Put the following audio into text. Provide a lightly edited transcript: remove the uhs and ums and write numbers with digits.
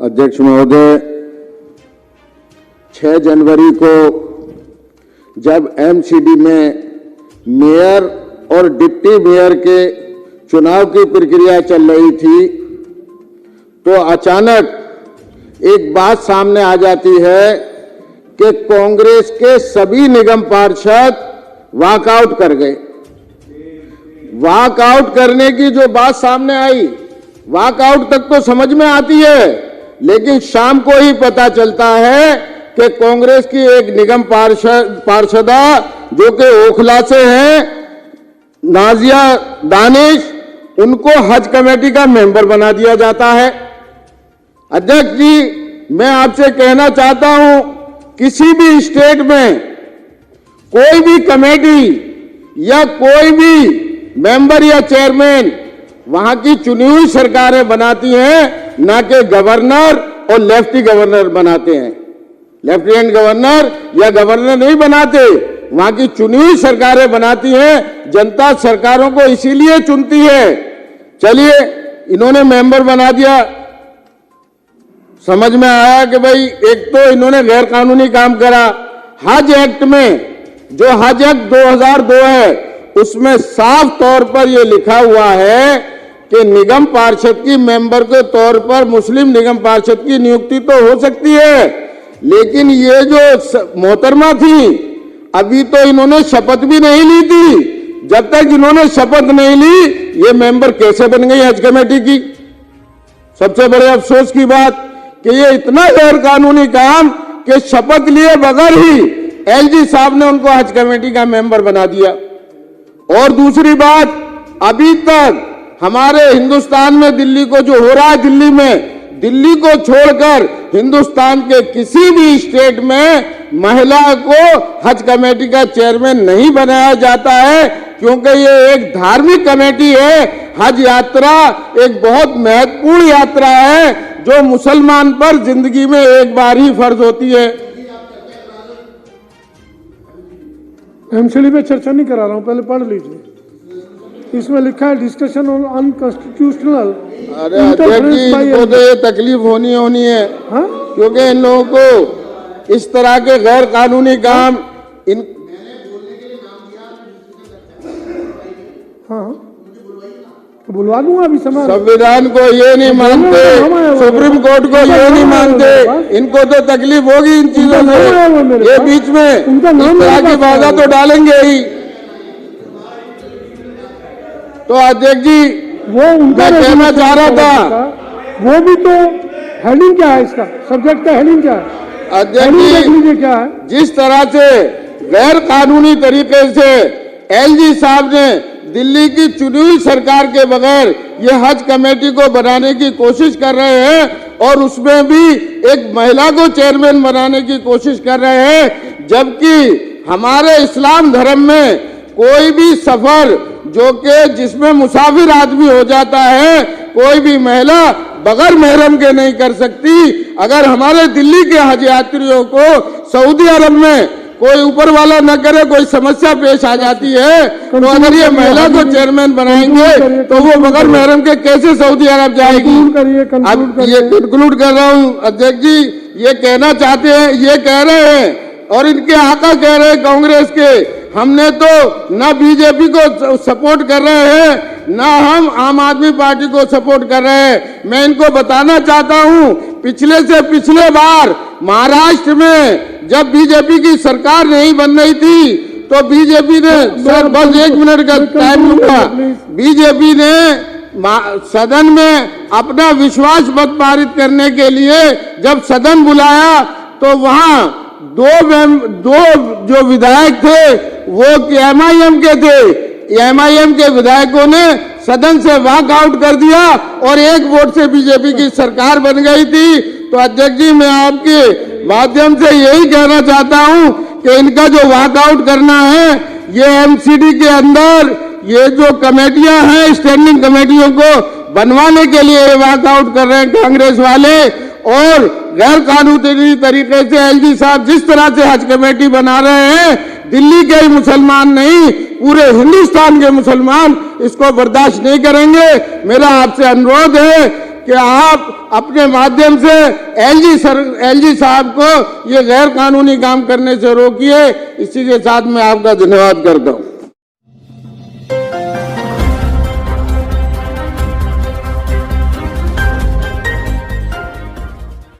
अध्यक्ष महोदय, 6 जनवरी को जब एमसीडी में मेयर और डिप्टी मेयर के चुनाव की प्रक्रिया चल रही थी तो अचानक एक बात सामने आ जाती है कि कांग्रेस के सभी निगम पार्षद वॉकआउट कर गए। वॉकआउट करने की जो बात सामने आई, वॉकआउट तक तो समझ में आती है, लेकिन शाम को ही पता चलता है कि कांग्रेस की एक निगम पार्षदा जो कि ओखला से हैं, नाजिया दानिश, उनको हज कमेटी का मेंबर बना दिया जाता है। अध्यक्ष जी, मैं आपसे कहना चाहता हूं, किसी भी स्टेट में कोई भी कमेटी या कोई भी मेंबर या चेयरमैन वहां की चुनी हुई सरकारें बनाती हैं, ना कि गवर्नर और लेफ्टी गवर्नर बनाते हैं। लेफ्टिनेंट गवर्नर या गवर्नर नहीं बनाते, वहां की चुनी हुई सरकारें बनाती हैं। जनता सरकारों को इसीलिए चुनती है। चलिए, इन्होंने मेंबर बना दिया, समझ में आया कि भाई एक तो इन्होंने गैर कानूनी काम करा। हज एक्ट में, जो हज एक्ट 2002 है, उसमें साफ तौर पर यह लिखा हुआ है कि निगम पार्षद की मेंबर के तौर पर मुस्लिम निगम पार्षद की नियुक्ति तो हो सकती है, लेकिन ये जो मोहतरमा थी, अभी तो इन्होंने शपथ भी नहीं ली थी। जब तक इन्होंने शपथ नहीं ली, ये मेंबर कैसे बन गई हज कमेटी की? सबसे बड़े अफसोस की बात कि ये इतना गैर कानूनी काम कि शपथ लिए बगैर ही एलजी साहब ने उनको हज कमेटी का मेंबर बना दिया। और दूसरी बात, अभी तक हमारे हिंदुस्तान में दिल्ली को जो हो रहा है, दिल्ली को छोड़कर हिंदुस्तान के किसी भी स्टेट में महिला को हज कमेटी का चेयरमैन नहीं बनाया जाता है, क्योंकि ये एक धार्मिक कमेटी है। हज यात्रा एक बहुत महत्वपूर्ण यात्रा है जो मुसलमान पर जिंदगी में एक बार ही फर्ज होती है। एमसीडी पे चर्चा नहीं करा रहा हूं, पहले पढ़ लीजिए। इसमें लिखा है डिस्कशन ऑन अनकॉन्स्टिट्यूशनल। अरे अध्यक्ष जी, इनको तो ये तकलीफ होनी है, हाँ? क्योंकि इन लोगों को इस तरह के गैर कानूनी काम हाँ, तो बुलवा दूंगा अभी समय। संविधान को ये नहीं मानते, सुप्रीम कोर्ट को ये नहीं मानते, इनको तो तकलीफ होगी इन चीजों से। ये बीच में इस तरह की बाधा तो डालेंगे ही। तो अध्यक्ष जी, वो उनका मैं कहना चाह रहा था, वो भी तो हेडिंग क्या है, इसका सब्जेक्ट का हेडिंग क्या है? अध्यक्ष जी, क्या है? जिस तरह से गैर कानूनी तरीके से एलजी साहब ने दिल्ली की चुनी हुई सरकार के बगैर ये हज कमेटी को बनाने की कोशिश कर रहे हैं, और उसमें भी एक महिला को चेयरमैन बनाने की कोशिश कर रहे हैं, जबकि हमारे इस्लाम धर्म में कोई भी सफर जो कि जिसमें मुसाफिर आदमी हो जाता है, कोई भी महिला बगैर महरम के नहीं कर सकती। अगर हमारे दिल्ली के हज यात्रियों को सऊदी अरब में कोई ऊपर वाला न करे, कोई समस्या पेश आ जाती है, तो अगर ये महिला को चेयरमैन बनाएंगे तो वो बगैर महरम के कैसे सऊदी अरब जाएगी? अब ये कंक्लूड कर रहा हूँ अध्यक्ष जी, ये कहना चाहते हैं, ये कह रहे हैं और इनके आका कह रहे हैं कांग्रेस के, हमने तो ना बीजेपी को सपोर्ट कर रहे हैं, ना हम आम आदमी पार्टी को सपोर्ट कर रहे हैं। मैं इनको बताना चाहता हूं, पिछले से पिछले बार महाराष्ट्र में जब बीजेपी की सरकार नहीं बन रही थी, तो बीजेपी ने, सर बस 1 मिनट का टाइम लूंगा, बीजेपी ने सदन में अपना विश्वास मत पारित करने के लिए जब सदन बुलाया, तो वहां दो जो विधायक थे वो एमआईएम के थे। एमआईएम के विधायकों ने सदन से वॉकआउट कर दिया और एक वोट से बीजेपी की सरकार बन गई थी। तो अध्यक्ष जी, मैं आपके माध्यम से यही कहना चाहता हूं कि इनका जो वॉकआउट करना है, ये एमसीडी के अंदर ये जो कमेटियां हैं, स्टैंडिंग कमेटियों को बनवाने के लिए वॉकआउट कर रहे हैं कांग्रेस वाले। और गैर कानूनी तरीके से एलजी साहब जिस तरह से हज कमेटी बना रहे हैं, दिल्ली के ही मुसलमान नहीं, पूरे हिंदुस्तान के मुसलमान इसको बर्दाश्त नहीं करेंगे। मेरा आपसे अनुरोध है कि आप अपने माध्यम से एलजी साहब को ये गैर कानूनी काम करने से रोकिए। इसी के साथ मैं आपका धन्यवाद करता हूं।